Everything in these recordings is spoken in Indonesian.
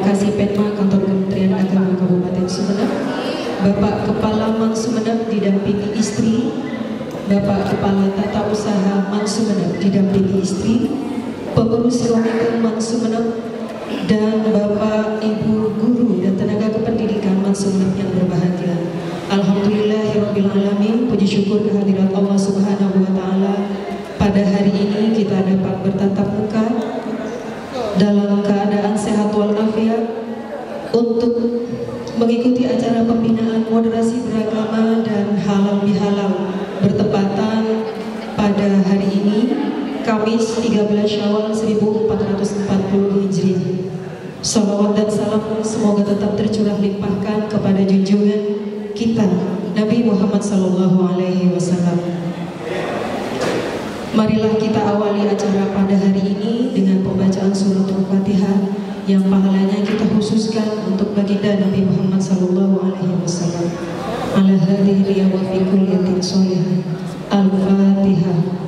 Kasih Penma Kantor Kementerian Agama Kabupaten Sumeneb, Bapak Kepala Man Sumeneb didampingi istri, Bapak Kepala Tata Usaha Man Sumeneb didampingi istri, pengurus Komite Man Sumeneb, dan Bapak Ibu guru dan tenaga kependidikan Man Sumeneb yang berbahagia. Alhamdulillahirabbil alamin, puji syukur kehadirat Allah Subhanahu wa taala. Pada hari ini kita dapat bertatap muka dalam keadaan sehat walafiat untuk mengikuti acara pembinaan moderasi beragama dan halal bihalal bertepatan pada hari ini Kamis 13 Syawal 1440 Hijriah. Salawat dan salam semoga tetap tercurah limpahkan kepada junjungan kita Nabi Muhammad SAW. Marilah kita awali acara pada hari ini dengan pembacaan surat Al-Fatihah yang pahalanya kita khususkan untuk baginda Nabi Muhammad SAW. Ala hadhihi wa fi kulliyatin sholihah. Al-Fatihah.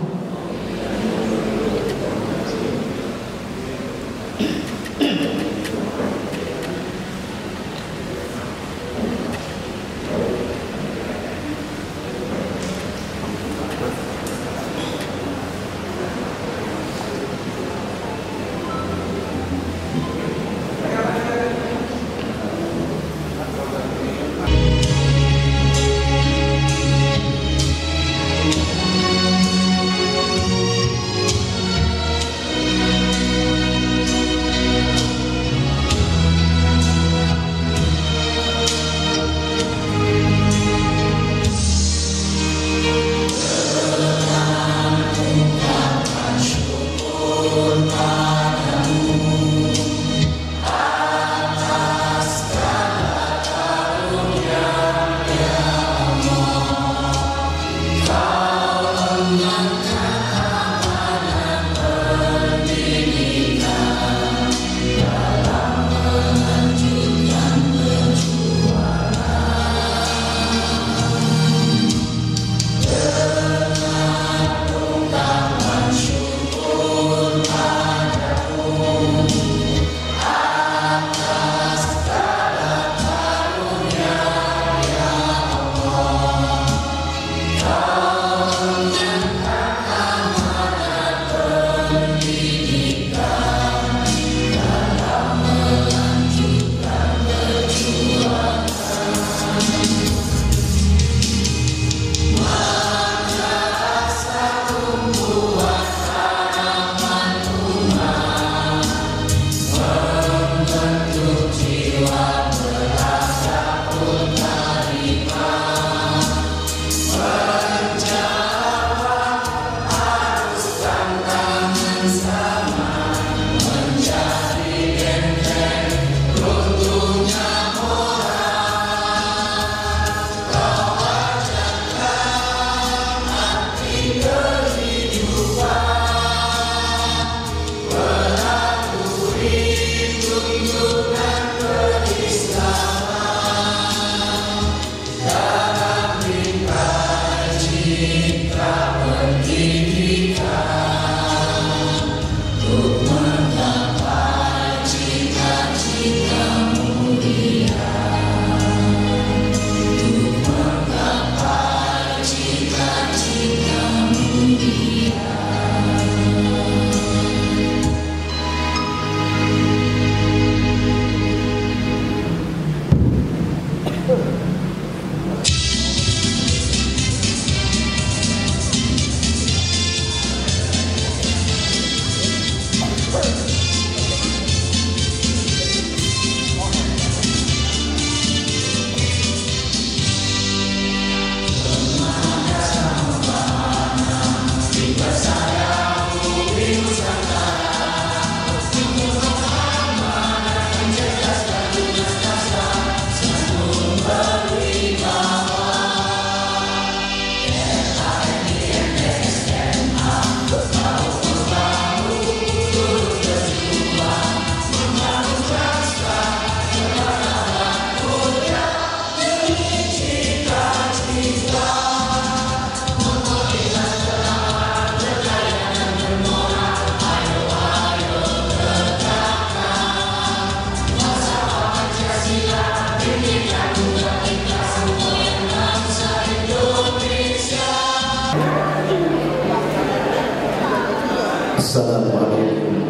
Assalamualaikum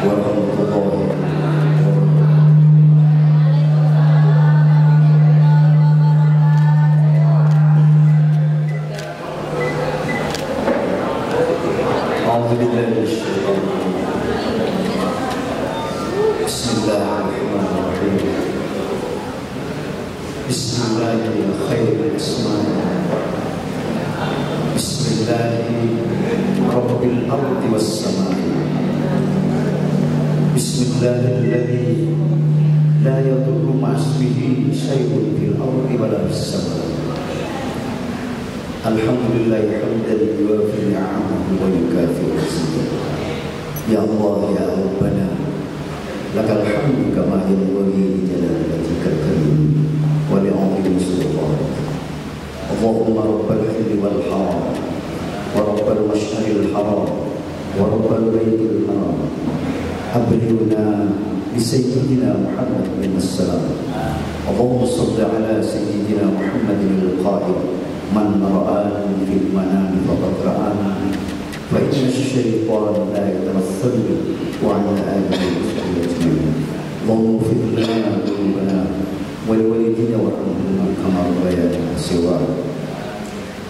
warahmatullahi wabarakatuh. Bismillahirrahmanirrahim. Bismillahirrahmanirrahim. Bismillahirabbil ardi was samai. Bismillahilladzi la yadurru ma'asmihi syai'un fil ardi wala fis samai. Alhamdulillah hamdan yuwafi ni'amahu wa yukafi mazida. Ya Allah ya Rabbana, lakal hamdu kama yanbaghi li jalalatika al-karim wa li'azimi sultanik. Allahumma rabbal hilli wal haram wa rabbal mash'aril haram wa rabbal baitil haram, ablighna bi sayyidina Muhammad bin as-salam. Allahumma salli ala sayyidina Muhammadin al-qa'id, man ra'ani fil manami faqad ra'ani, fa inna asy-syaitana la yatamathalu wa 'ala alihi wa sahbihi ajma'in. Allahumma ighfir lana dhunubana wa liwalidina warhamhuma kama rabbayana saghira.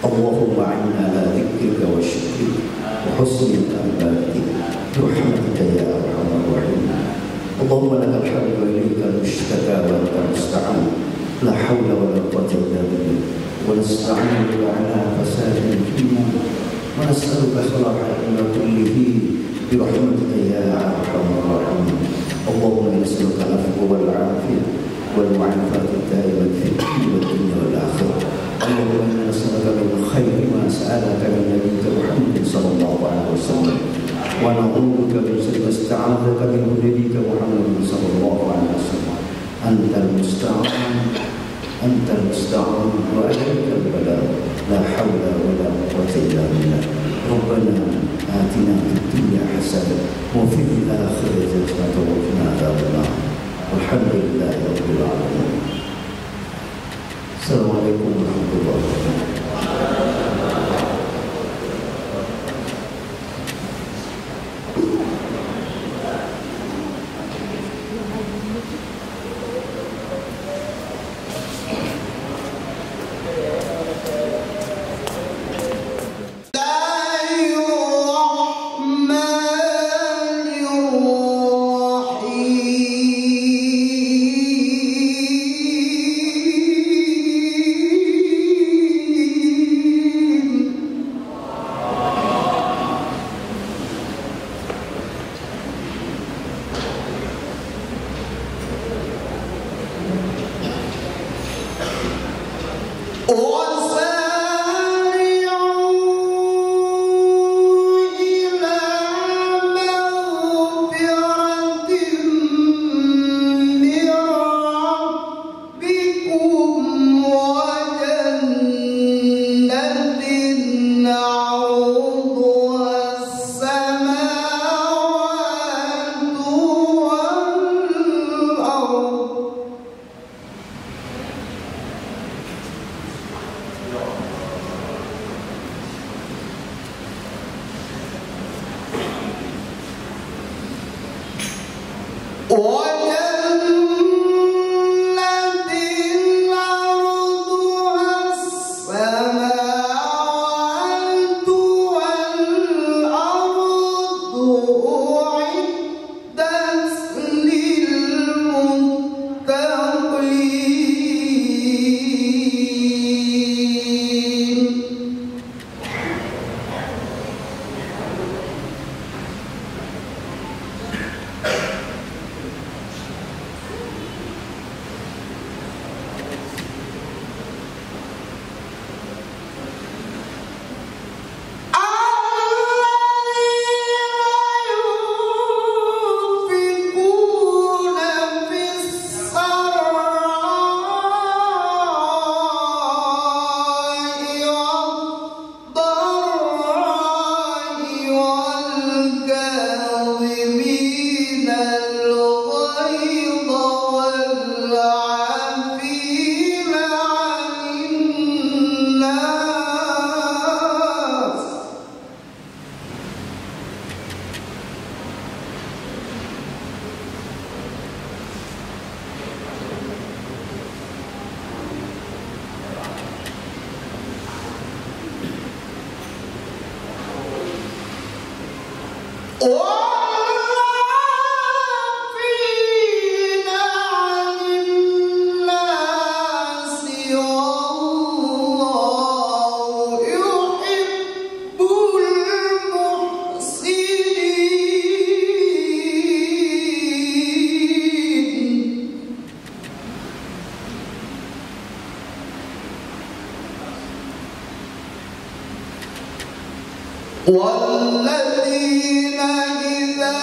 Allahumma 'inna ala dzikrika wa syukrika wa husni ibadatika birahmatika ya arhamar rahimin. Allahumma lakal hamdu wa ilaikal mushtaka wa antal musta'an, la haula wa la quwwata illa billah. Wa nasta'inu ala fasadil iman wa nas'aluka khalaqa kullihi birahmatika ya arhamar rahimin. Allahumma nas'aluka al-'afwa wal 'afiyah wal mu'afata ad-daimata fid dunya wal akhirah. Allahumma inna nas'aluka min khairi ma sa'alaka min nabiyyika Muhammad sallallahu alaihi wasallam, wa na'udzubika min sharri ma sta'adzaka min nabiyyika Muhammad sallallahu alaihi wasallam. Antal musta'an wa alaikal balagh, la haula wa la quwwata illa billah. Rabbana atina fid dunya hasanah wa fil akhirati hasanah wa qina adzabannar. Walhamdulillahi rabbil alamin. Assalamualaikum warahmatullahi wabarakatuh. والذين إذا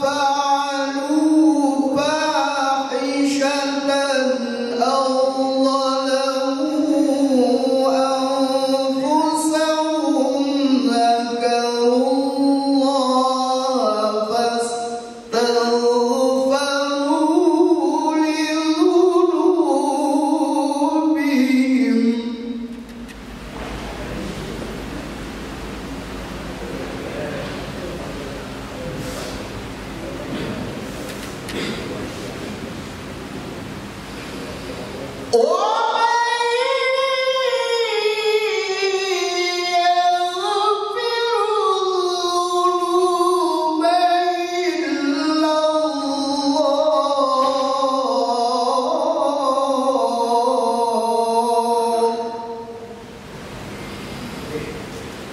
فعلوا فاحشة أو ظلموا أنفسهم ذكروا الله فاستغفروا لذنوبهم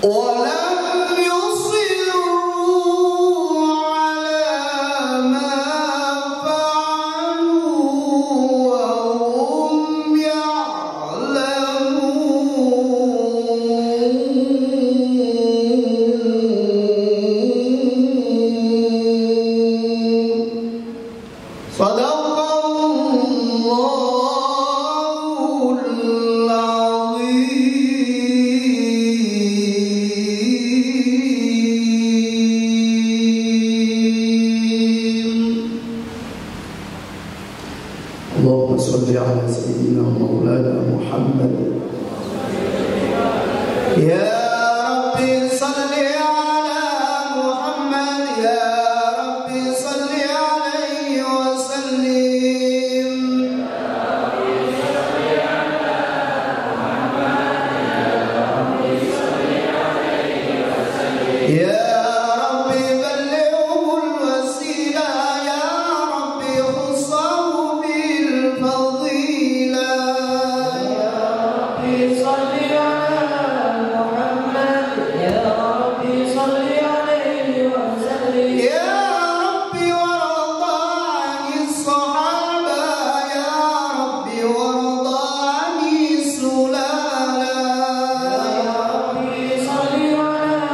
ولم يصروا على ما فعلوا وهم يعلمون صدق الله العظيم. اللهم صل على سيدنا مولانا محمد. يا ربي صل على محمد، يا ربي صل عليه وسلم. يا ربي بلغه الوسيلة، يا ربي خصه بالفضيلة. يا ربي صل على محمد، يا ربي صل عليه وسلم. يا ربي وارضى عن الصحابة، يا ربي وارضى عن السلالة. يا ربي صل على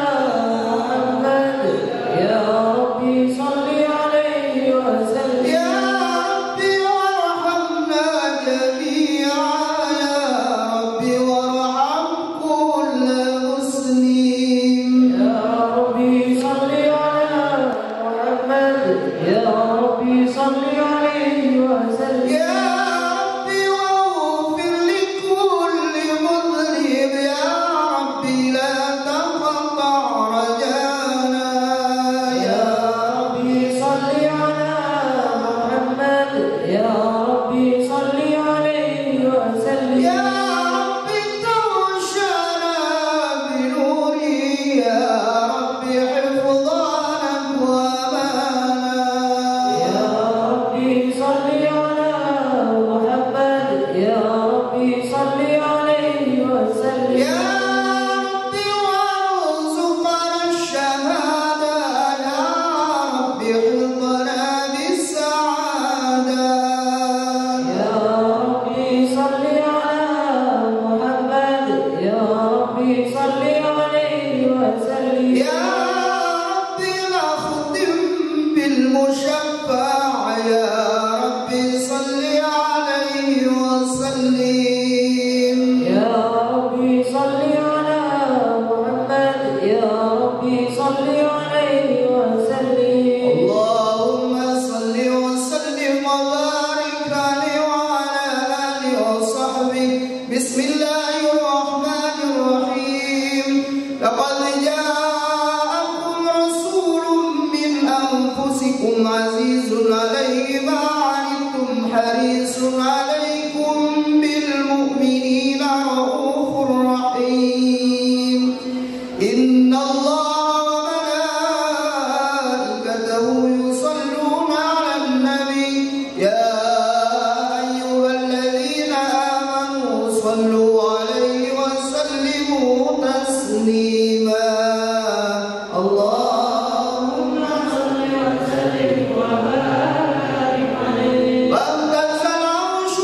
محمد، يا ربي صل عليه وسلم. يا ربي وارحمنا جميعا، يا ربي وارحم كل مسلم. يا ربي صل على محمد، يا ربي صل عليه وسلم. يا ربي واغفر لكل مذنب، يا ربي لا تقطع رجانا. يا ربي صل على محمد، يا ربي صل عليه وسلم. يا ربي توشنا بنوره، يا ربي حفظانا وامانا. يا ربي صل على محمد، يا ربي صل عليه وسلم. يا ربي وارزقنا الشهادة، يا ربي حفظنا بالسعادة. يا ربي صل على محمد، يا ربي صل عليه وسلم. يا ربي نختم بالمشفع، يا ربي صل عليه وسلم. يا ربي صل على محمد، يا ربي صل عليه وسلم. اللهم صل وسلم وبارك عليه وعلى آله وصحبه. بسم الله الرحمن الرحيم. لقد جاءكم رسول من أنفسكم عزيز عليه ما عنتم حريص عليكم بالمؤمنين رؤوف رحيم. إن الله وملائكته يصلون على النبي، يا أيها الذين آمنوا صلوا عليه وسلموا تسليما. اللهم صل وسلم وبارك عليه. واهتز العرش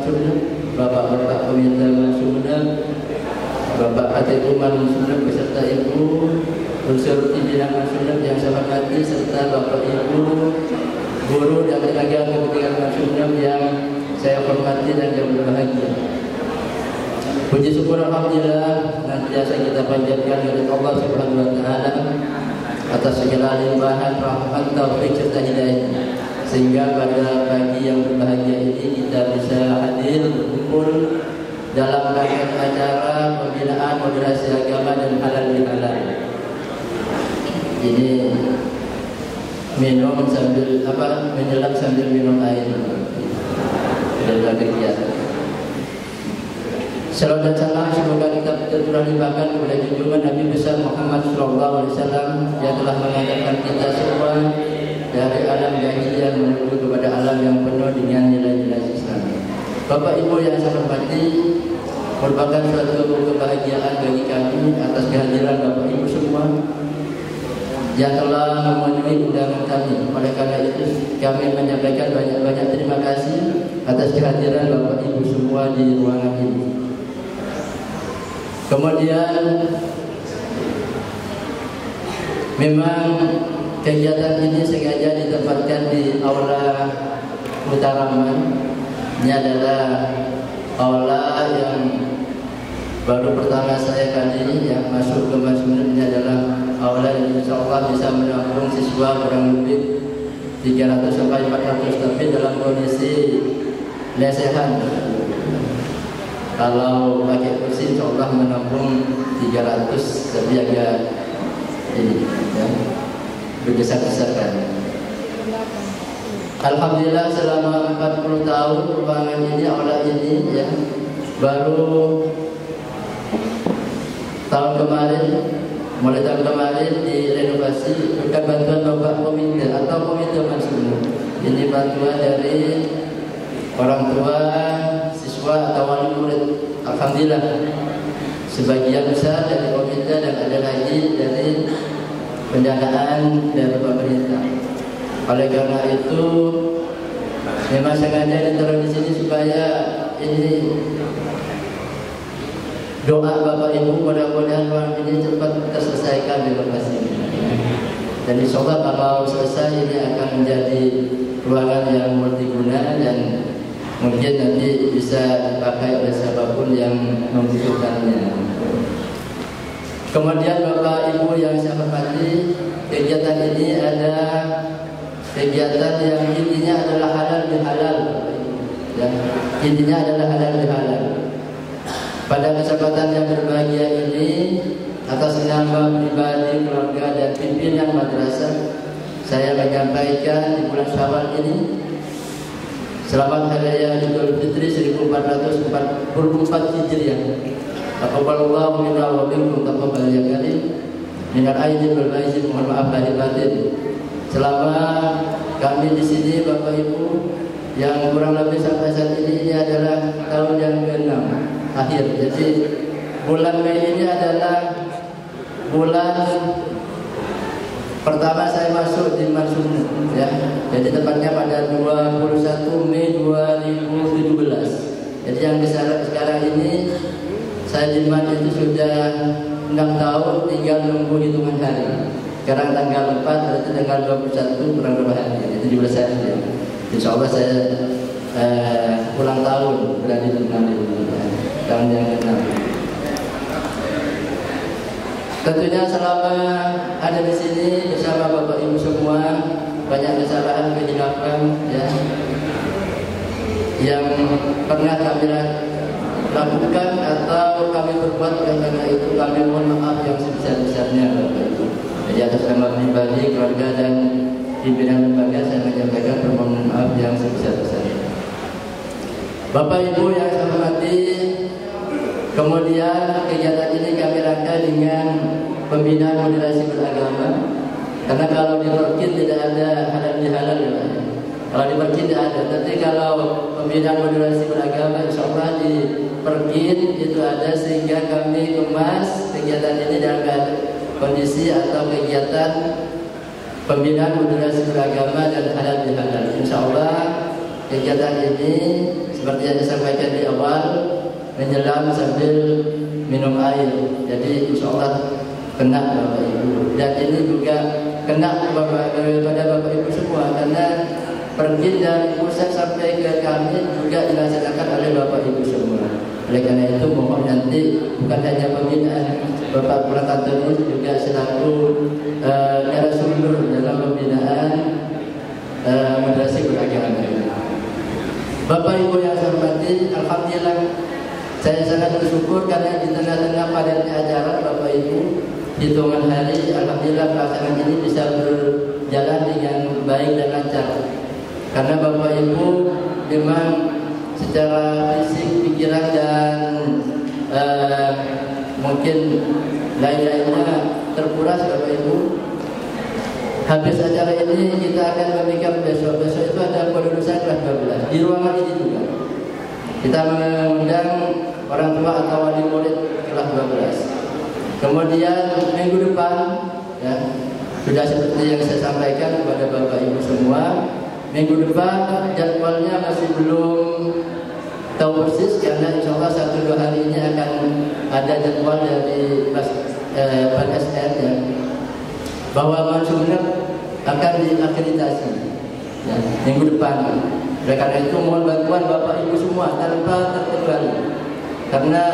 Sumeneb, bapak-bapak peminta Sumeneb, Bapak Katibu Sumeneb beserta Ibu unsur pimpinan Sumeneb yang saya hormati, serta Bapak Ibu guru dan tenaga kependidikan Sumeneb yang saya hormati dan yang berbahagia. Puji syukur alhamdulillah nantiasa kita panjatkan kepada Allah Subhanahu wa taala atas segala limpahan rahmat taufik serta hidayah, sehingga pada pagi yang berbahagia ini kita bisa hadir berkumpul dalam rangkaian acara pembinaan moderasi agama dan halal bihalal. Ini minum sambil menyelam sambil minum air dalam kegiatan. Salawat dan salam semoga kita terlimpahkan kepada junjungan Nabi besar Muhammad SAW yang telah mengajarkan kita semua dari alam jahiliyah menuju kepada alam yang penuh dengan nilai-nilai Islam. Bapak Ibu yang saya hormati, merupakan suatu kebahagiaan bagi kami atas kehadiran Bapak Ibu semua yang telah memenuhi undangan kami. Oleh karena itu kami menyampaikan banyak-banyak terima kasih atas kehadiran Bapak Ibu semua di ruangan ini. Kemudian memang kegiatan ini sengaja ditempatkan di Aula Utaraman. Ini adalah aula yang baru pertama saya kali ini yang masuk ke Sumeneb. Ini adalah aula yang insya Allah bisa menampung siswa kurang lebih 300 sampai 400, tapi dalam kondisi lesehan. Kalau pakai kursi insya Allah menampung 300, tapi agak ini ya, berdesak-desakan. Alhamdulillah selama 40 tahun ruangan ini, aula ini ya, baru mulai tahun kemarin direnovasi berkat bantuan Bapak Komite atau Komite Sumeneb. Ini bantuan dari orang tua, siswa atau wali murid. Alhamdulillah sebagian besar dari komite dan ada lagi dari pendanaan dari pemerintah. Oleh karena itu memang sengaja ditaruh di sini supaya ini doa Bapak Ibu mudah-mudahan ruang ini cepat terselesaikan di lokasi ini. Dan insya Allah kalau selesai ini akan menjadi ruangan yang multiguna dan mungkin nanti bisa dipakai oleh siapapun yang membutuhkannya. Kemudian Bapak Ibu yang saya hormati, kegiatan ini ada kegiatan yang intinya adalah halal bihalal. Ya, intinya adalah halal bihalal. Pada kesempatan yang berbahagia ini, atas nama pribadi, keluarga dan pimpinan madrasah, saya menyampaikan di bulan Syawal ini selamat Hari Raya Idul Fitri 1444 Hijriah. Taqabbalallahu minna wa minkum taqabbal ya karim. Minal aidin wal faizin, mohon maaf lahir batin. Selama kami di sini Bapak Ibu, yang kurang lebih sampai saat ini adalah tahun yang ke-6 akhir. Jadi bulan Mei ini adalah bulan pertama saya masuk di Sumeneb ya. Jadi tepatnya pada 21 Mei 2017. Jadi yang sekarang ini saya di itu sudah 6 tahun, tinggal nunggu hitungan hari. Sekarang tanggal 4, berarti tanggal 21 kurang berapa hari. Jadi 17 hari ya. Insya Allah saya ulang tahun berani di tahun yang ke-6. Tentunya selama ada di sini bersama Bapak Ibu semua, banyak kesalahan kehilafan ya yang pernah kami lakukan atau kami berbuat, karena itu kami mohon maaf yang sebesar-besarnya Bapak Ibu. Jadi atas nama pribadi, keluarga dan pimpinan lembaga saya menyampaikan permohonan maaf yang sebesar-besarnya. Bapak Ibu yang saya hormati, kemudian kegiatan ini kami rangkai dengan pembinaan moderasi beragama. Karena kalau di Perkin tidak ada halal bihalal ya. Kalau di Perkin tidak ada, tapi kalau pembinaan moderasi beragama insya Allah di Perkin itu ada, sehingga kami kemas kegiatan ini dalam kondisi atau kegiatan pembinaan moderasi beragama dan halal bihalal. Insya Allah kegiatan ini seperti yang disampaikan di awal, menyelam sambil minum air. Jadi insya Allah kena Bapak Ibu. Dan ini juga kena kepada Bapak Ibu semua, karena pergi dari pusat sampai ke kami juga dilaksanakan oleh Bapak Ibu semua. Oleh karena itu mohon nanti bukan hanya pembinaan, Bapak Kepala Kantor ini juga selaku narasumber dalam pembinaan moderasi beragama. Bapak Ibu yang saya hormati, alhamdulillah saya sangat bersyukur karena di tengah-tengah padatnya acara Bapak Ibu, hitungan hari alhamdulillah pelaksanaan ini bisa berjalan dengan baik dan lancar. Karena Bapak Ibu memang secara fisik, pikiran dan mungkin lain-lainnya terkuras Bapak Ibu. Habis acara ini kita akan memikirkan besok itu ada perurusan kelas 12 di ruangan ini juga. Kita mengundang orang tua atau wali murid kelas 12. Kemudian minggu depan ya, sudah seperti yang saya sampaikan kepada Bapak Ibu semua, minggu depan jadwalnya masih belum tahu persis, karena insya Allah 1-2 hari ini akan ada jadwal dari PNSR ya, bahwa Mansumenep akan diakreditasi ya, minggu depan. Oleh karena itu mohon bantuan Bapak Ibu semua tanpa terkecuali, karena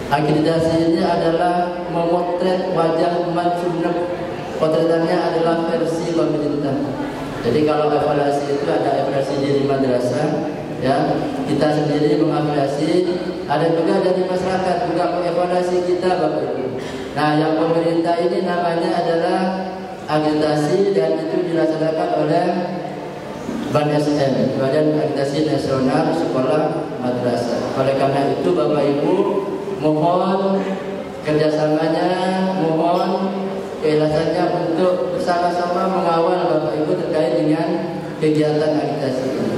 akreditasi ini adalah memotret wajah Mansumenep. Potretannya adalah versi pemerintah. Jadi kalau evaluasi itu ada evaluasi diri madrasah, ya kita sendiri mengevaluasi, ada juga dari masyarakat juga mengevaluasi kita Bapak Ibu. Nah yang pemerintah ini namanya adalah akreditasi, dan itu dilaksanakan oleh BANSN, Badan Akreditasi Nasional Sekolah Madrasah. Oleh karena itu Bapak Ibu mohon kerjasamanya, mohon keikhlasannya untuk bersama-sama mengawal Bapak Ibu terkait dengan kegiatan akreditasi ini.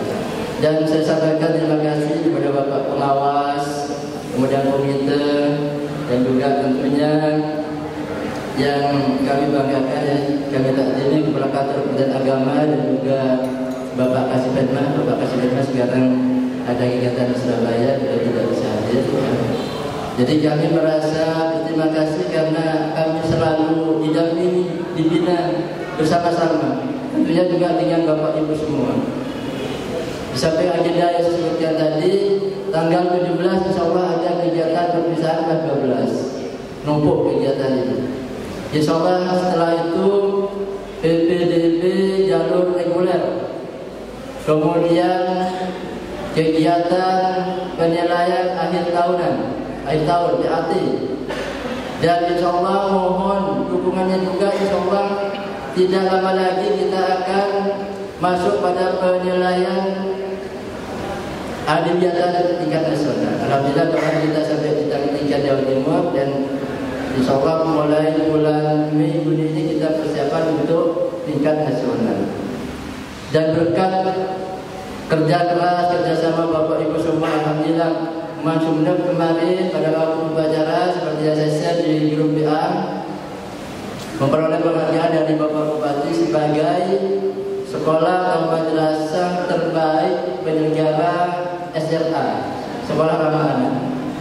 Dan saya sampaikan terima kasih kepada Bapak pengawas, kemudian komite, dan juga tentunya yang kami banggakan ya, kami takdiri Kepala Kantor Kementerian Agama dan juga Bapak Kasih sekarang ada kegiatan di Surabaya, tidak bisa hadir. Jadi kami merasa berterima kasih karena kami selalu didampingi, dibina bersama-sama. Tentunya juga dengan Bapak Ibu semua. Sampai agenda yang disebutkan tadi, tanggal 17 insya Allah ada kegiatan perpisahan kelas 12. Numpuk kegiatan ini. Insya Allah setelah itu PPDB jalur reguler. Kemudian kegiatan penilaian akhir tahun PAT. Dan insya Allah mohon dukungannya juga, insya Allah tidak lama lagi kita akan masuk pada penilaian adibiyatan tingkat nasional. Alhamdulillah kemarin kita sampai di tingkat Jawa Timur, dan insya Allah mulai bulan Mei Juni ini kita persiapan untuk tingkat nasional. Dan berkat kerja keras, kerjasama Bapak Ibu semua, alhamdulillah Mansumenep kemarin pada waktu upacara seperti yang saya share di grup WA memperoleh penghargaan dari Bapak Bupati sebagai sekolah atau madrasah terbaik penyelenggara SRA, sekolah ramah anak.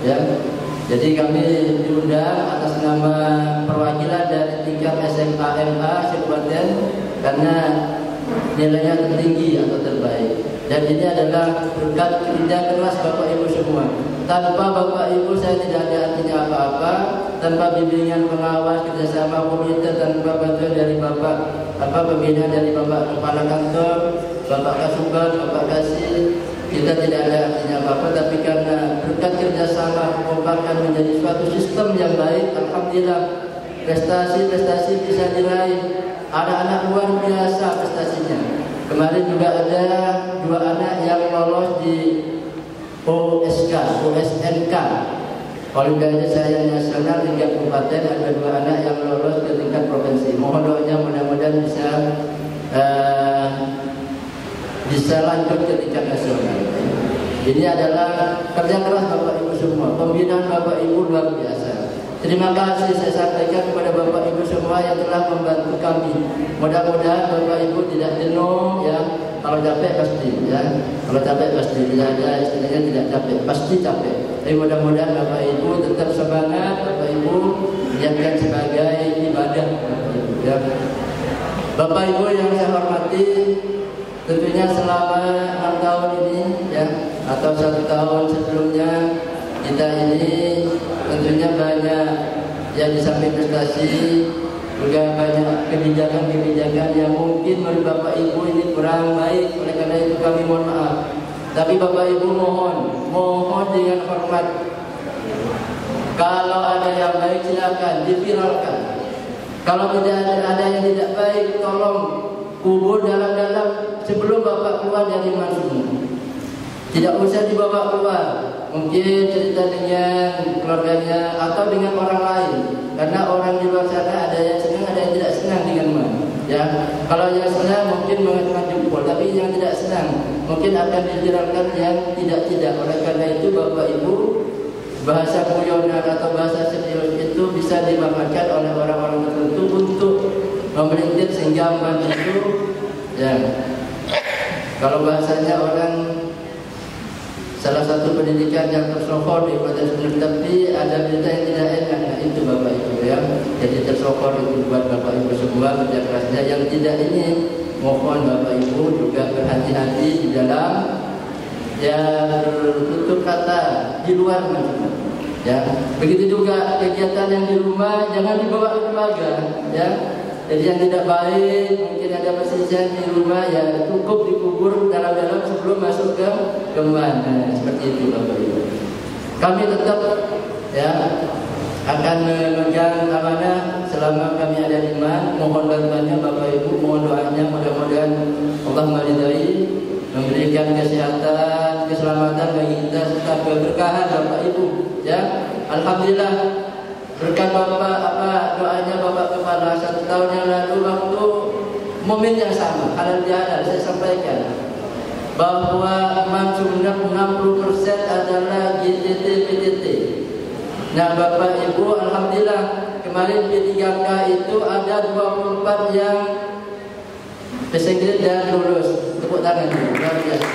Ya, jadi kami diundang atas nama perwakilan dari tingkat SMA MA Kabupaten karena nilainya tertinggi atau terbaik. Dan ini adalah berkat kerja keras Bapak Ibu semua. Tanpa Bapak Ibu saya tidak ada artinya apa-apa. Tanpa bimbingan pengawas, kerjasama komite, tanpa bantuan dari Bapak pembinaan dari Bapak Kepala Kantor, Bapak Kasubag, Bapak Kasih, kita tidak ada artinya apa-apa. Tapi karena berkat kerjasama kekompakan menjadi suatu sistem yang baik, alhamdulillah prestasi-prestasi bisa diraih. Anak-anak luar biasa prestasinya. Kemarin juga ada 2 anak yang lolos di OSNK Olimpiade Sains Nasional tingkat kabupaten, ada 2 anak yang lolos ke tingkat provinsi. Mohon doanya mudah-mudahan bisa lanjut ke tingkat nasional. Ini adalah kerja keras Bapak Ibu semua, pembinaan Bapak Ibu luar biasa. Terima kasih saya sampaikan kepada Bapak Ibu semua yang telah membantu kami. Mudah-mudahan Bapak Ibu tidak jenuh ya Kalau capek pasti, ya. Kalau capek pasti, tidak ada istilahnya tidak capek, pasti capek. Tapi mudah-mudahan Bapak Ibu tetap semangat, Bapak Ibu jadikan sebagai ibadah, ya. Bapak Ibu yang saya hormati, tentunya selama 6 tahun ini, ya, atau 1 tahun sebelumnya, kita ini tentunya banyak yang di samping prestasi juga banyak kebijakan-kebijakan yang mungkin menurut Bapak Ibu ini kurang baik. Oleh karena itu kami mohon maaf. Tapi Bapak Ibu mohon dengan hormat, kalau ada yang baik silakan diviralkan. Kalau tidak ada yang tidak baik, tolong kubur dalam-dalam sebelum Bapak keluar dari masjid. Tidak usah dibawa keluar. Mungkin cerita dengan keluarganya atau dengan orang lain. Karena orang di luar sana ada yang senang, ada yang tidak senang dengan man. Ya, kalau yang senang mungkin mengatakan jempol, tapi yang tidak senang mungkin akan diviralkan yang tidak. Oleh karena itu Bapak Ibu, bahasa guyonan atau bahasa serius itu bisa dimakan oleh orang-orang tertentu untuk memelintir sehingga man itu, ya. Kalau bahasanya orang salah satu pendidikan yang tersohor di Kota Sumeneb, tapi ada berita yang tidak enak. Nah, itu Bapak Ibu, ya. Jadi tersohor itu buat Bapak Ibu semua kerja kerasnya. Yang tidak ini, mohon Bapak Ibu juga berhati-hati di dalam bertutur kata di luar maksudnya. Ya, begitu juga kegiatan yang di rumah jangan dibawa ke keluarga, ya. Jadi yang tidak baik, mungkin ada perselisihan di rumah, ya cukup dikubur dalam-dalam sebelum masuk ke man. Nah, seperti itu Bapak Ibu. Kami tetap, ya, akan memegang amanah selama kami ada di man. Mohon bantuannya Bapak Ibu, mohon doanya, mudah-mudahan Allah meridai, memberikan kesehatan, keselamatan bagi kita serta keberkahan Bapak Ibu, ya. Alhamdulillah berkat Bapak doanya Bapak Kepala 1 tahun yang lalu waktu momen yang sama halal bihalal saya sampaikan bahwa Man Sumeneb 60% adalah GTT PTT. Nah Bapak Ibu, alhamdulillah kemarin P3K itu ada 24 yang peserta dan lulus. Tepuk tangan luar biasa.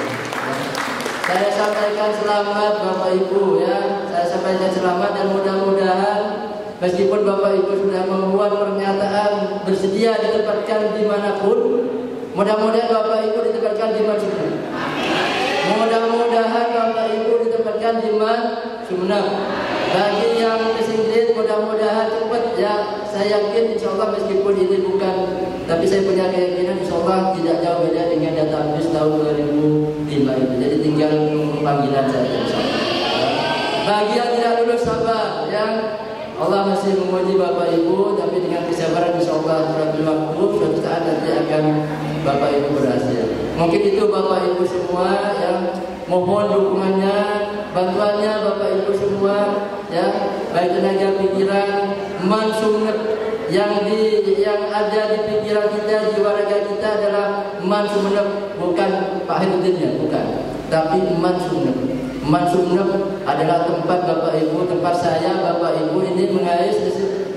Saya sampaikan selamat Bapak Ibu, ya. Saya sampaikan selamat dan mudah-mudahan meskipun Bapak Ibu sudah membuat pernyataan bersedia ditempatkan dimanapun, mudah-mudahan Bapak Ibu ditempatkan di Man Sumeneb. Mudah-mudahan Bapak Ibu ditempatkan di Man Sumeneb. Bagi yang kesingkir, mudah-mudahan cepat, ya. Saya yakin insya Allah meskipun ini bukan, tapi saya punya keyakinan insya Allah tidak jauh beda dengan database tahun 2005 itu. Jadi tinggal panggilan saja insya Allah. Bagi yang tidak lulus sabar, ya. Allah masih menguji Bapak Ibu, tapi dengan kesabaran insya Allah suatu waktu, suatu saat nanti akan Bapak Ibu berhasil. Mungkin itu Bapak Ibu semua yang mohon dukungannya, bantuannya Bapak Ibu semua, ya, baik tenaga pikiran Man Sumeneb yang ada di pikiran kita, jiwa raga kita adalah Man Sumeneb, bukan Pak Herudinnya, bukan, tapi Man Sumeneb. Man Sumeneb adalah tempat Bapak Ibu, tempat saya Bapak Ibu ini mengais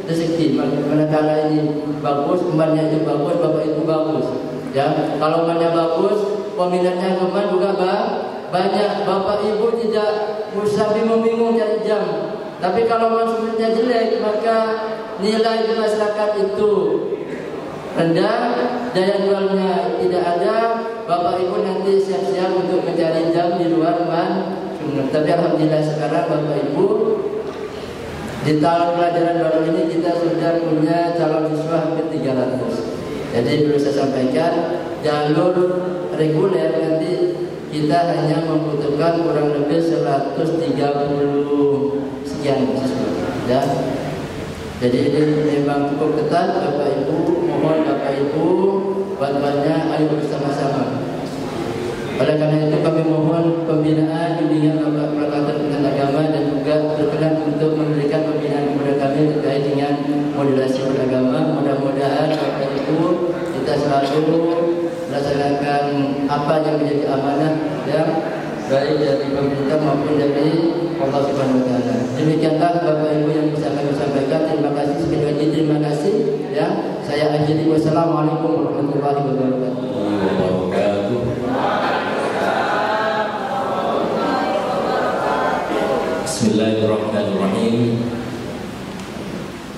rezeki. Manakala ini bagus, emannya itu bagus, Bapak Ibu bagus. Ya, kalau emannya bagus, peminatnya teman juga banyak. Bapak Ibu tidak usah bingung-bingung cari jam. Tapi kalau Man Sumenebnya jelek, maka nilai di masyarakat itu rendah, daya jualnya tidak ada. Bapak Ibu nanti siap-siap untuk mencari jam di luar Man Sumeneb. Tapi alhamdulillah sekarang Bapak Ibu di tahun pelajaran baru ini kita sudah punya calon siswa hampir 300. Jadi perlu saya sampaikan jalur reguler nanti kita hanya membutuhkan kurang lebih 130 sekian siswa, ya. Jadi ini memang cukup ketat Bapak Ibu. Mohon Bapak Ibu bantuannya, ayo bersama-sama. Oleh karena itu kami mohon pembinaan bimbingan Bapak Pelakatan Pendidikan Agama dan juga berkenan untuk memberikan pembinaan kepada kami terkait dengan moderasi beragama. Mudah-mudahan Bapak Ibu kita selalu melaksanakan apa yang menjadi amanah, ya, baik dari pemerintah maupun dari Allah Subhanahu wa taala. Demikianlah Bapak Ibu yang bisa kami sampaikan. Terima kasih sekali lagi, terima kasih, ya. Saya akhiri, wassalamualaikum warahmatullahi wabarakatuh. wabarakatuh. Bismillahirrahmanirrahim.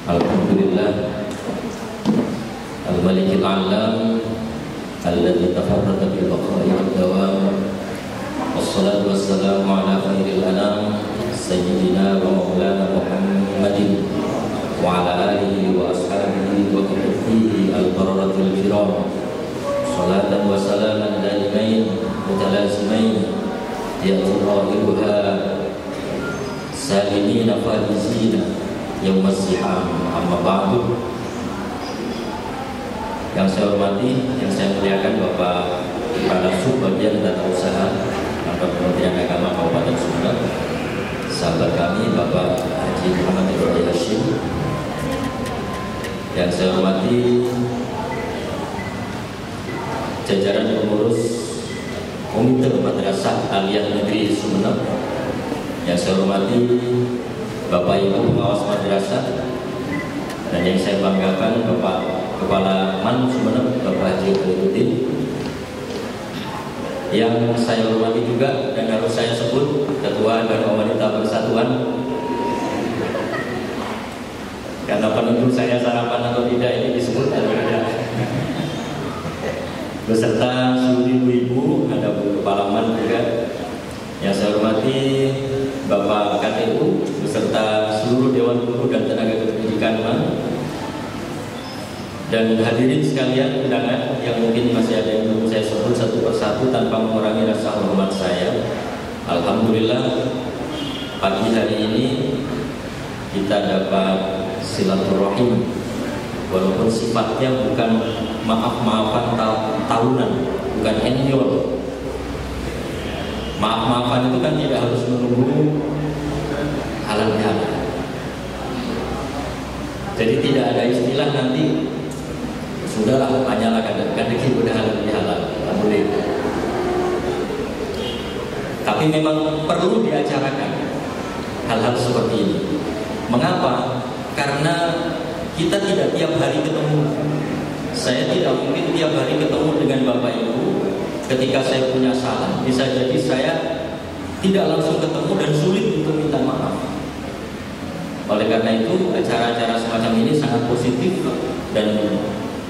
Alhamdulillah Al-Malikil A'lam alladzi tafarrada bil baqa'i wad dawam. Wassalatu wassalamu ala khairil anam sayyidina wa maulana Muhammadin wa ala alihi wa ashabihi wa qadrihi al-bararatil kiram. Salatan wa salaman daimain mutalazimain ya'ti qailuha salimina faizina yaumas ziham. Amma ba'du. Yang saya hormati, yang saya muliakan Bapak Kepala Subbagian Tata Usaha Kantor Kementerian Agama Kabupaten Sumedang, sahabat kami Bapak Haji Muhammad Ibrahim Hashim. Yang saya hormati jajaran pengurus Komite Madrasah Aliyah Negeri Sumeneb. Yang saya hormati Bapak Ibu pengawas madrasah, dan yang saya banggakan Bapak Kepala Man Sumeneb, Bapak Haji Khairuddin. Yang saya hormati juga dan harus saya sebut Ketua dan Wanita Persatuan, karena penentu saya sarapan atau tidak ini disebut atau tidak. Beserta seluruh ibu-ibu, ada Bu Kepala Man juga. Yang saya hormati Bapak KTU beserta seluruh Dewan Guru dan Tenaga Kependidikan Man, dan hadirin sekalian undangan yang mungkin masih ada yang belum saya sebut satu persatu tanpa mengurangi rasa hormat saya. Alhamdulillah pagi hari ini kita dapat silaturahim, walaupun sifatnya bukan maaf-maafan tahunan, bukan annual. Maaf-maafan itu kan tidak harus menunggu halal bihalal. Jadi tidak ada istilah nanti sudahlah hanyalah kadang-kadang udah halal bihalal, tak boleh. Tapi memang perlu diacarakan hal-hal seperti ini. Mengapa? Karena kita tidak tiap hari ketemu. Saya tidak mungkin tiap hari ketemu dengan Bapak Ibu. Ketika saya punya salah, bisa jadi saya tidak langsung ketemu dan sulit untuk minta maaf. Oleh karena itu, acara-acara semacam ini sangat positif dan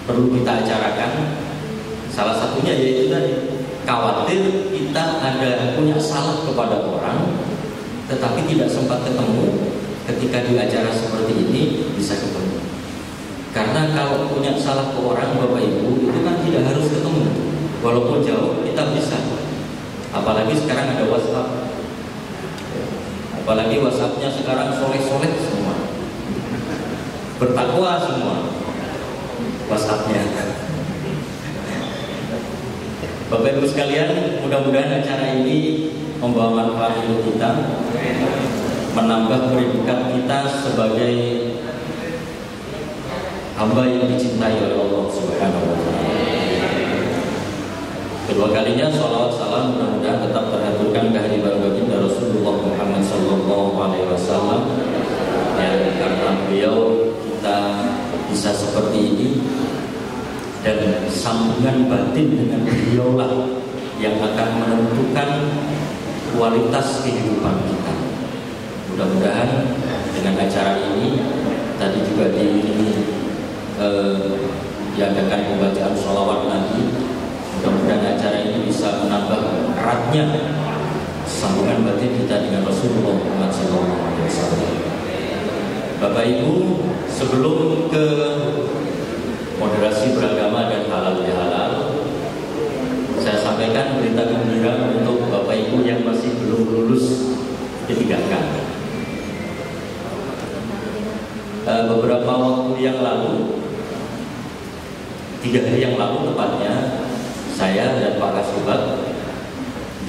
perlu kita acarakan. Salah satunya yaitu tadi, khawatir kita ada punya salah kepada orang, tetapi tidak sempat ketemu. Ketika di acara seperti ini bisa ketemu. Karena kalau punya salah ke orang, Bapak Ibu, itu kan tidak harus ketemu. Walaupun jauh kita bisa. Apalagi sekarang ada WhatsApp. Apalagi WhatsAppnya sekarang soleh-soleh semua, bertakwa semua WhatsAppnya. Bapak Ibu sekalian, mudah-mudahan acara ini membawa manfaat untuk kita, menambah predikat kita sebagai hamba yang dicintai oleh Allah Subhanahu wa Ta'ala. Kedua kalinya salawat salam mudah-mudahan tetap terhaturkan kehadiran baginda Rasulullah Muhammad sallallahu alaihi wasallam, yang karena beliau kita bisa seperti ini, dan sambungan batin dengan beliaulah yang akan menentukan kualitas kehidupan kita. Mudah-mudahan dengan acara ini tadi juga diadakan pembacaan sholawat Nabi. Mudah-mudahan acara ini bisa menambah eratnya sambungan batin kita dengan Rasulullah Muhammad SAW. Bapak Ibu, sebelum ke moderasi beragama dan halal bihalal, saya sampaikan berita gembira untuk Bapak Ibu yang masih belum lulus D3K. Beberapa waktu yang lalu, 3 hari yang lalu tepatnya, saya dan Pak Kasubag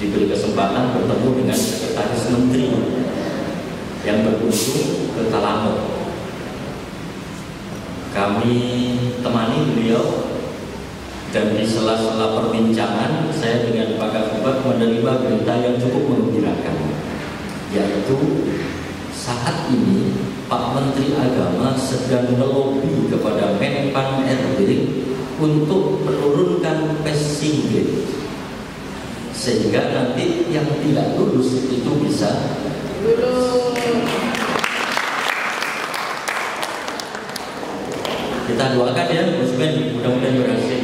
diberi kesempatan bertemu dengan Sekretaris Menteri yang berkunjung ke Talamet. Kami temani beliau, dan di sela-sela perbincangan saya dengan Pak Kasubag menerima berita yang cukup menggembirakan, yaitu saat ini Pak Menteri Agama sedang melobi kepada Menpan RB untuk menurunkan passing grade sehingga nanti yang tidak lulus itu bisa lulus. Kita doakan ya, mudah-mudahan berhasil.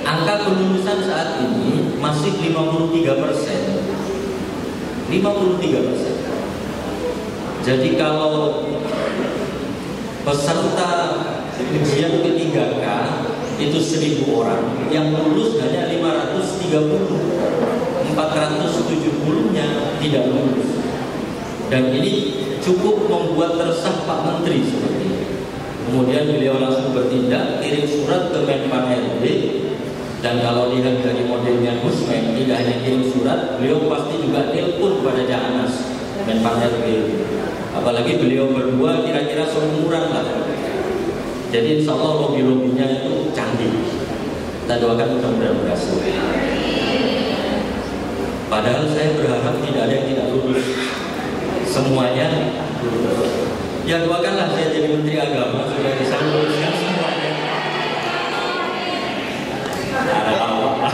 Angka kelulusan saat ini masih 53%. 53%. Jadi kalau peserta ujian ke-3K itu 1.000 orang, yang lulus hanya 530, 470-nya tidak lulus. Dan ini cukup membuat resah Pak Menteri seperti ini. Kemudian beliau langsung bertindak, kirim surat ke Menpan RB. Dan kalau lihat dari modelnya Gusmen, tidak hanya kirim surat, beliau pasti juga telepon kepada Jahanas Menpan RB. Apalagi beliau berdua kira-kira seumuran lah. Jadi insya Allah lobby-lobbynya itu canggih. Kita doakan mudah-mudahan berhasil. Padahal saya berharap tidak ada yang tidak lulus. Semuanya lulus. Ya doakanlah saya jadi Menteri Agama supaya bisa luluskan semuanya. Ada apa?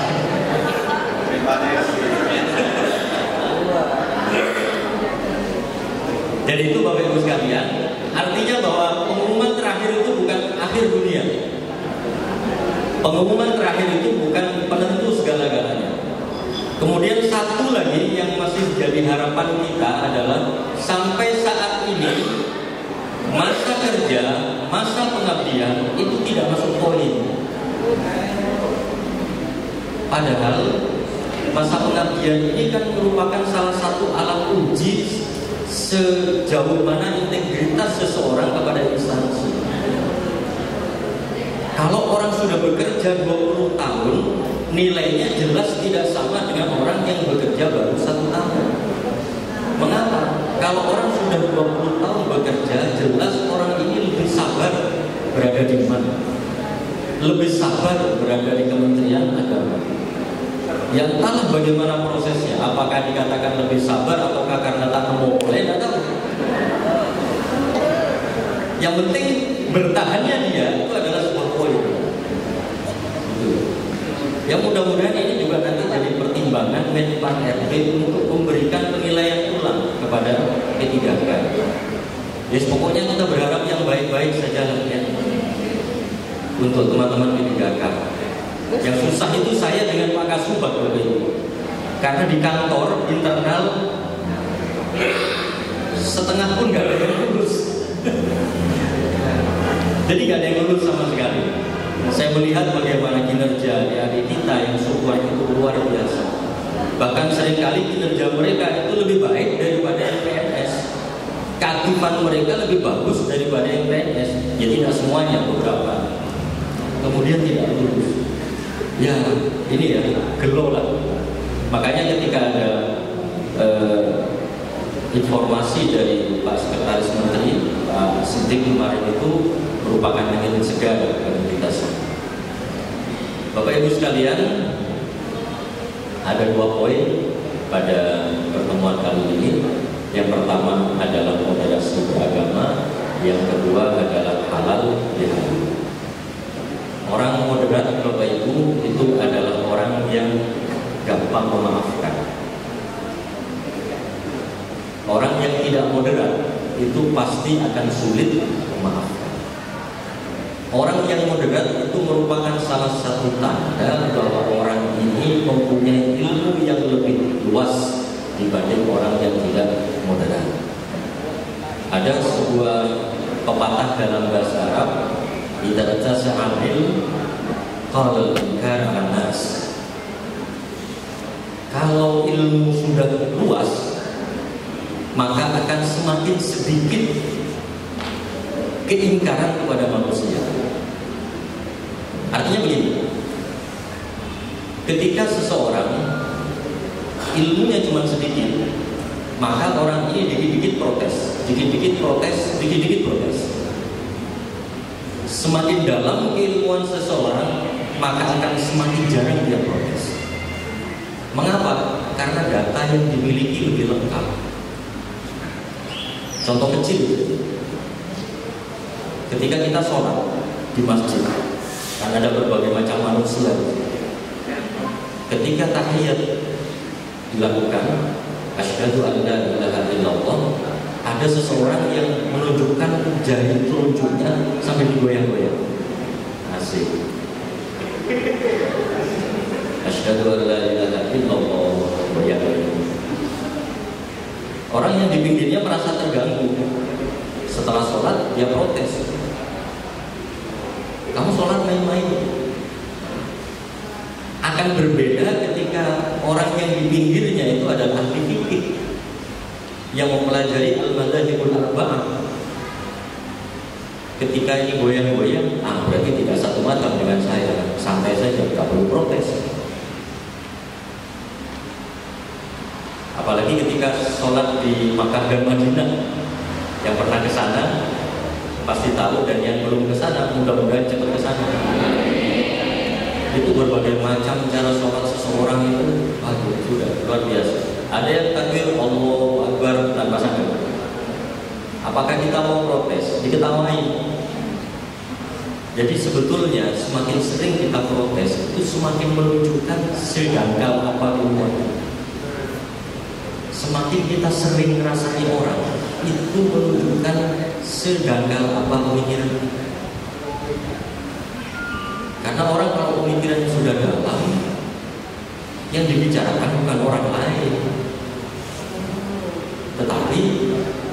Jadi itu Bapak Ibu sekalian, artinya bahwa pengumuman terakhir itu bukan akhir dunia. Pengumuman terakhir itu bukan penentu segala-galanya. Kemudian satu lagi yang masih jadi harapan kita adalah sampai saat ini masa kerja, masa pengabdian itu tidak masuk poin. Padahal masa pengabdian ini kan merupakan salah satu alat uji sejauh mana integritas seseorang kepada instansi. Kalau orang sudah bekerja 20 tahun, nilainya jelas tidak sama dengan orang yang bekerja baru 1 tahun. Mengapa? Kalau orang sudah 20 tahun bekerja, jelas orang ini lebih sabar berada di mana? Lebih sabar berada di Kementerian Agama. Ya entahlah bagaimana prosesnya. Apakah dikatakan lebih sabar ataukah karena tak mau boleh, tidak tahu. Yang penting bertahannya dia itu adalah sebuah poin. Ya mudah-mudahan ini juga nanti jadi pertimbangan Menpan RB untuk memberikan penilaian ulang kepada P3K. Jadi pokoknya kita berharap yang baik-baik saja ya, untuk teman-teman P3K. Yang susah itu saya dengan Pak Kasubag karena di kantor internal setengah pun nggak ada yang lulus. Jadi nggak ada yang lulus sama sekali. Saya melihat bagaimana kinerja adik kita yang support itu luar biasa. Bahkan seringkali kinerja mereka itu lebih baik daripada yang PNS. Keaktifan mereka lebih bagus daripada yang PNS. Jadi tidak semuanya, beberapa. Kemudian tidak lulus. Ya ini ya gelo lah. Makanya ketika ada informasi dari Pak Sekretaris Menteri Pak Siddiq kemarin itu merupakan angin segar bagi kita semua. Bapak Ibu sekalian, ada 2 poin pada pertemuan kali ini. Yang pertama adalah moderasi beragama, yang kedua adalah halal bihalal. Orang moderat Bapak Ibu itu adalah orang yang gampang memaafkan. Orang yang tidak moderat itu pasti akan sulit memaafkan. Orang yang moderat itu merupakan salah satu tanda bahwa orang ini mempunyai ilmu yang lebih luas dibanding orang yang tidak moderat. Ada sebuah pepatah dalam bahasa Arab, "Idza tasa'al ilm qala al-inkar 'ala nas." Kalau ilmu sudah luas, maka akan semakin sedikit keingkaran kepada manusia. Artinya begini, ketika seseorang ilmunya cuma sedikit, maka orang ini dikit-dikit protes, dikit-dikit protes, dikit-dikit protes. Semakin dalam keilmuan seseorang, maka akan semakin jarang dia protes. Mengapa? Karena data yang dimiliki lebih lengkap. Contoh kecil, ketika kita sholat di masjid, kan ada berbagai macam manusia. ketika tahiyat dilakukan, asyhadu an la ilaha illallah, ada seseorang yang menunjukkan jari telunjuknya sampai digoyang-goyang. Asik. Asyhadu an la ilaha illallah, goyang. Orang yang di pinggirnya merasa terganggu. Setelah sholat dia protes. Kamu sholat main-main. Akan berbeda ketika orang yang di pinggirnya itu adalah ahli fikih yang mempelajari al-madzhabul arba'ah. Ketika ini goyang-goyang, berarti tidak satu mazhab dengan saya. Santai saja, tidak perlu protes. Apalagi ketika sholat di Makkah dan Madinah, yang pernah ke sana pasti tahu, dan yang belum ke sana mudah-mudahan cepat ke sana. Itu berbagai macam cara sholat seseorang itu, sudah luar biasa. Ada yang takbir Allahu Akbar tanpa sadar. Apakah kita mau protes? Diketawain. Jadi sebetulnya semakin sering kita protes itu semakin menunjukkan sedangkal apa ilmunya. Semakin kita sering ngerasani orang, itu menunjukkan sedangkal apa pemikiran. Karena orang kalau pemikirannya sudah dalam, yang dibicarakan bukan orang lain, tetapi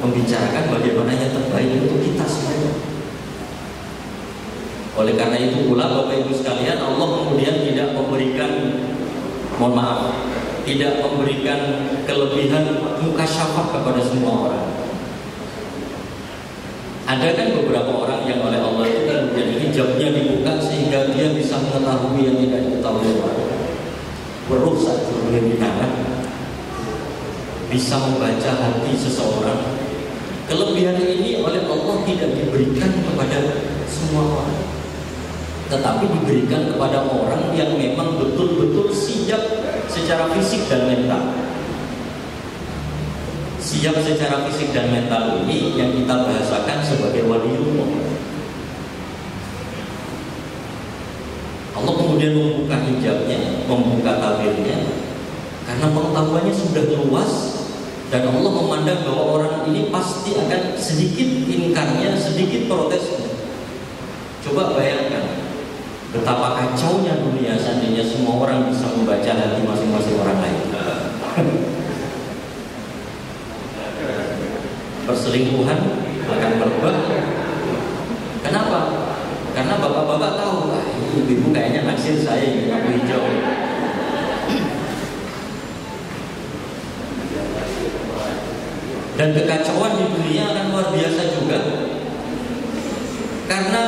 membicarakan bagaimana yang terbaik untuk kita semua. Oleh karena itu pula Bapak Ibu sekalian, Allah kemudian tidak memberikan, mohon maaf, tidak memberikan kelebihan mukasyafah kepada semua orang. Ada kan beberapa orang yang oleh Allah itu kemudian hijabnya dibuka sehingga dia bisa mengetahui yang tidak diketahui orang. Beruh saat turunnya di tangan, bisa membaca hati seseorang. Kelebihan ini oleh Allah tidak diberikan kepada semua orang, tetapi diberikan kepada orang yang memang betul-betul siap secara fisik dan mental. Siap secara fisik dan mental ini yang kita bahasakan sebagai waliullah. Allah kemudian membuka hijabnya, membuka tabirnya, karena pengetahuannya sudah luas, dan Allah memandang bahwa orang ini pasti akan sedikit ingkarnya, sedikit protesnya. Coba bayangkan betapa kacaunya dunia seandainya semua orang bisa membaca hati masing-masing orang lain. Perselingkuhan akan merebak. Kenapa? Karena bapak-bapak tahu, ibu-ibu kayaknya naksir saya ini lampu hijau. Dan kekacauan di dunia akan luar biasa juga. Karena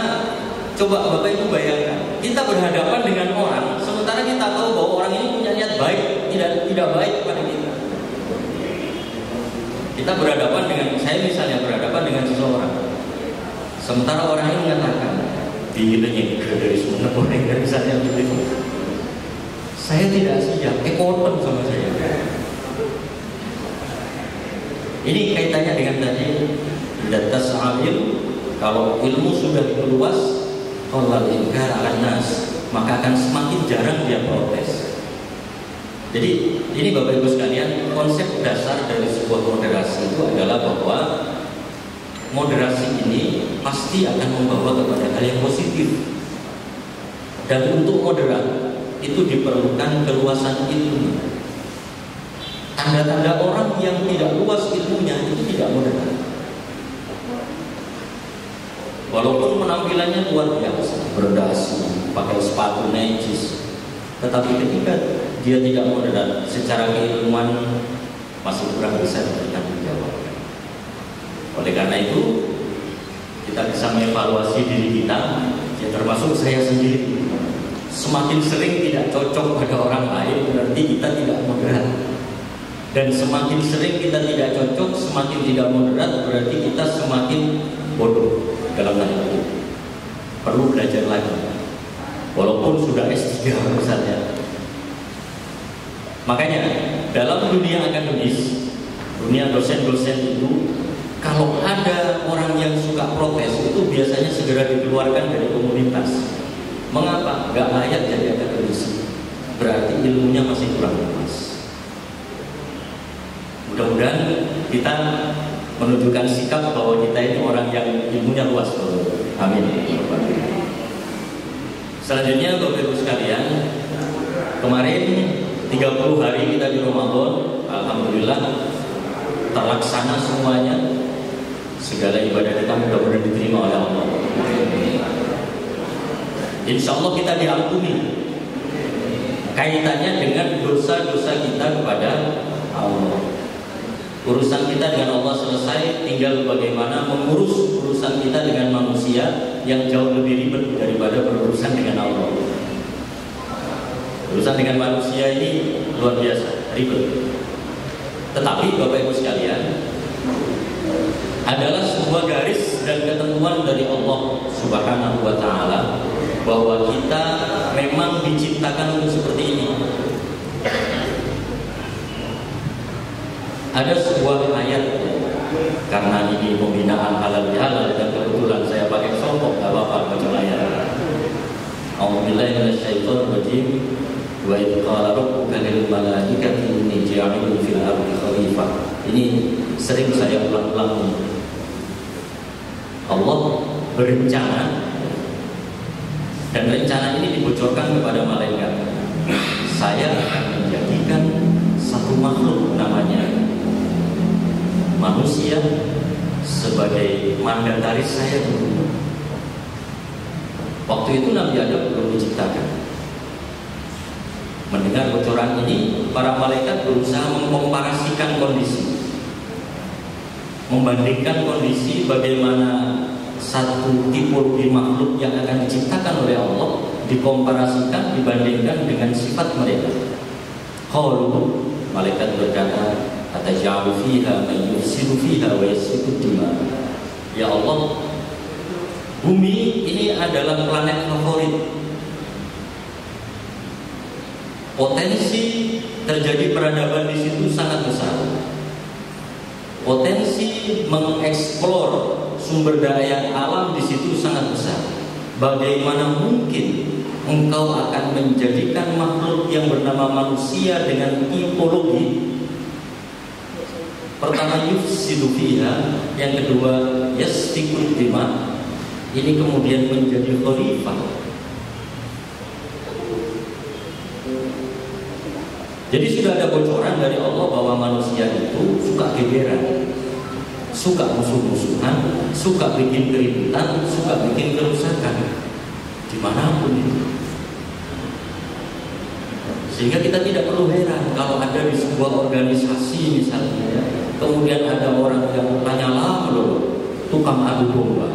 coba Bapak Ibu bayangkan, kita berhadapan dengan orang, sementara kita tahu bahwa orang ini punya niat baik, tidak baik kepada kita. Kita berhadapan dengan, saya misalnya berhadapan dengan seseorang, sementara orang ini mengatakan, "Bilenya dari semua orang yang misalnya begitu." Saya tidak siap, ekotem sama saya. Ini kaitannya dengan tadi, datas alim, kalau ilmu sudah diperluas, kalau ingkar akan nas, maka akan semakin jarang dia protes. Jadi ini Bapak Ibu sekalian, konsep dasar dari sebuah moderasi itu adalah bahwa moderasi ini pasti akan membawa kepada hal yang positif. Dan untuk moderat itu diperlukan keluasan ilmu. Tanda-tanda orang yang tidak luas ilmunya itu tidak moderat. Walaupun penampilannya luar biasa, berdasi, pakai sepatu najis, tetapi ketika dia tidak moderat, secara keilmuan masih kurang bisa diberikan jawaban. Oleh karena itu, kita bisa mengevaluasi diri kita, ya termasuk saya sendiri. Semakin sering tidak cocok pada orang lain, berarti kita tidak moderat. Dan semakin sering kita tidak cocok, semakin tidak moderat, berarti kita semakin bodoh dalam hal itu. Perlu belajar lagi. Walaupun sudah S3 misalnya. Makanya dalam dunia akademis, dunia dosen-dosen itu, kalau ada orang yang suka protes itu biasanya segera dikeluarkan dari komunitas. Mengapa? Gak layak jadi akademisi. berarti ilmunya masih kurang luas. Mudah-mudahan kita menunjukkan sikap bahwa kita ini orang yang ilmunya luas. Amin. Selanjutnya Bapak Ibu sekalian, kemarin 30 hari kita di Ramadan, alhamdulillah terlaksana semuanya. Segala ibadah kita mudah-mudahan diterima oleh Allah. Insya Allah kita diampuni kaitannya dengan dosa-dosa kita kepada Allah. Urusan kita dengan Allah selesai, tinggal bagaimana mengurus urusan kita dengan manusia yang jauh lebih ribet daripada berurusan dengan Allah. Urusan dengan manusia ini luar biasa, ribet. Tetapi Bapak Ibu sekalian, adalah sebuah garis dan ketentuan dari Allah Subhanahu wa Ta'ala bahwa kita memang diciptakan untuk seperti ini. Ada sebuah ayat, karena ini pembinaan halal bihalal dan kebetulan saya pakai sombong, gak apa-apa baca ayat. A'udzubillahi minasyaitonir rajim. Wa idz qala rabbuka lil malaikati inni ja'ilun fil ardi khalifah. Ini sering saya ulang-ulang. Allah berencana, dan rencana ini dibocorkan kepada malaikat. Saya akan menjadikan satu makhluk namanya manusia sebagai mandataris saya dulu. Waktu itu Nabi Adam belum diciptakan. Mendengar bocoran ini, para malaikat berusaha mengkomparasikan kondisi, membandingkan kondisi bagaimana satu tipologi makhluk yang akan diciptakan oleh Allah dikomparasikan, dibandingkan dengan sifat mereka. Qalu, malaikat berkata, ataj'alu fiha man yufsidu fiha wa yasfiku dima. Ya Allah, bumi ini adalah planet favorit. Potensi terjadi peradaban di situ sangat besar. Potensi mengeksplor sumber daya alam di situ sangat besar. Bagaimana mungkin engkau akan menjadikan makhluk yang bernama manusia dengan tipologi pertama yufsidu fiha, yang kedua yasfiku dima, ini kemudian menjadi khalifah. Jadi sudah ada bocoran dari Allah bahwa manusia itu suka gegeran, suka musuh-musuhan, suka bikin keributan, suka bikin kerusakan dimanapun itu. Sehingga kita tidak perlu heran kalau ada di sebuah organisasi misalnya, kemudian ada orang yang Lanyala melulu, tukang adu domba,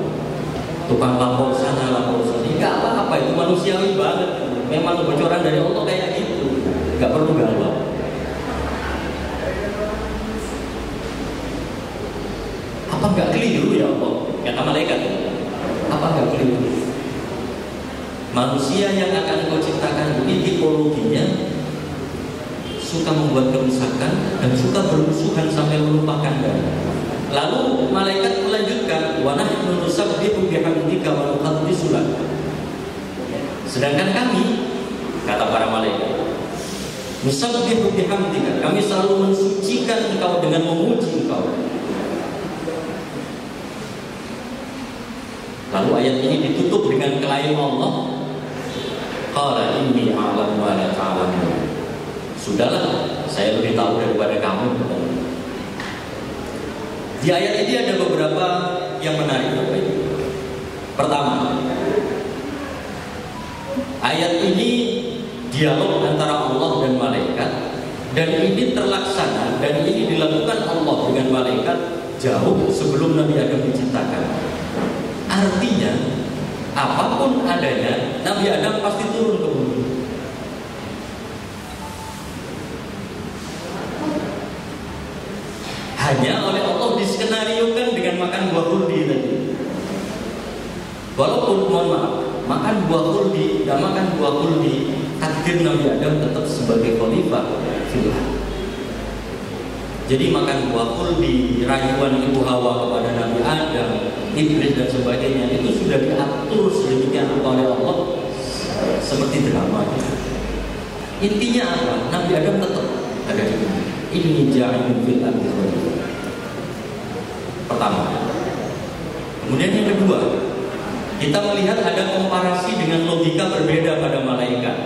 tukang lapor sana lapor sini. Gak apa-apa, itu manusiawi banget. Memang bocoran dari Allah kayak gitu. Gak perlu galau. Apa gak keliru ya Allah? Kata malaikat, apa gak keliru? Manusia yang akan kau ciptakan ini tipologinya suka membuat kerusakan dan suka bermusuhan sampai melupakan darah. Lalu malaikat melanjutkan, wa nahnu nusabbihu bihamdika wa nuqaddisu lak. Sedangkan kami, kata para malaikat, nusabbihu bihamdika, kami selalu mensucikan engkau dengan memuji engkau. Lalu ayat ini ditutup dengan klaim Allah, qala inni a'lamu ma la ta'lamun. Sudahlah, saya lebih tahu daripada kamu. Di ayat ini ada beberapa yang menarik. Pertama, ayat ini dialog antara Allah dan malaikat, dan ini terlaksana dan ini dilakukan Allah dengan malaikat jauh sebelum Nabi Adam diciptakan. Artinya, apapun adanya, Nabi Adam pasti turun ke bumi. Hanya oleh Allah diskenariokan dengan makan buah khuldi tadi. Walaupun mohon maaf, makan buah khuldi dan makan buah khuldi, takdir Nabi Adam tetap sebagai khalifah fil ardh. Jadi makan buah khuldi, rayuan Ibu Hawa kepada Nabi Adam, Iblis dan sebagainya, itu sudah diatur sedemikian rupa oleh Allah seperti drama. Intinya apa? Nabi Adam tetap ada di bumi. Ini ja'ilun fil ardi khalifah. Pertama. Kemudian yang kedua, kita melihat ada komparasi dengan logika berbeda pada malaikat.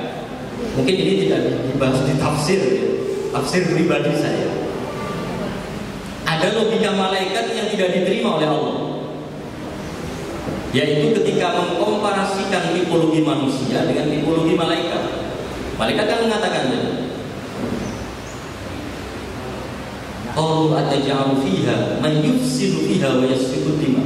Mungkin ini tidak dibahas di tafsir, tafsir pribadi saya. Ada logika malaikat yang tidak diterima oleh Allah, yaitu ketika mengkomparasikan tipologi manusia dengan tipologi malaikat. Malaikat kan mengatakan tadi, qalu ataj'alu fiha man yufsidu fiha wa yasfiku dima.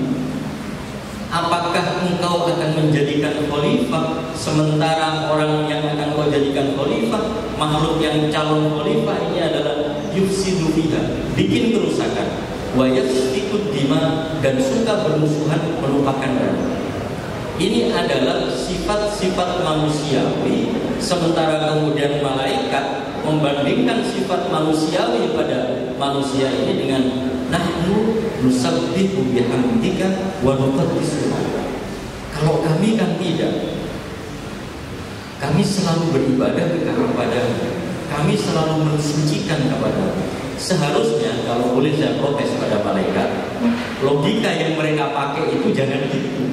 Apakah engkau akan menjadikan khalifah sementara orang yang akan kau jadikan khalifah, makhluk yang calon khalifah ini adalah yufsidu fiha, bikin kerusakan, wa yasfiku dima, dan suka bermusuhan, melupakan darah. Ini adalah sifat-sifat manusiawi, sementara kemudian malaikat membandingkan sifat manusiawi pada manusia ini dengan nahnu nusabbihu bihamdika wa nuqaddisu. Kalau kami kan tidak. Kami selalu beribadah kepadamu. Kami selalu mensucikan kepadamu. Seharusnya kalau boleh saya protes pada malaikat, logika yang mereka pakai itu jangan gitu.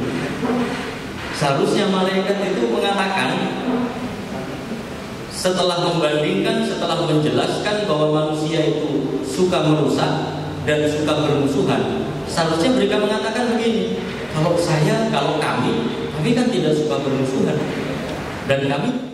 Seharusnya malaikat itu mengatakan, setelah membandingkan, setelah menjelaskan bahwa manusia itu suka merusak dan suka bermusuhan, seharusnya mereka mengatakan begini, kalau kami kan tidak suka bermusuhan, dan kami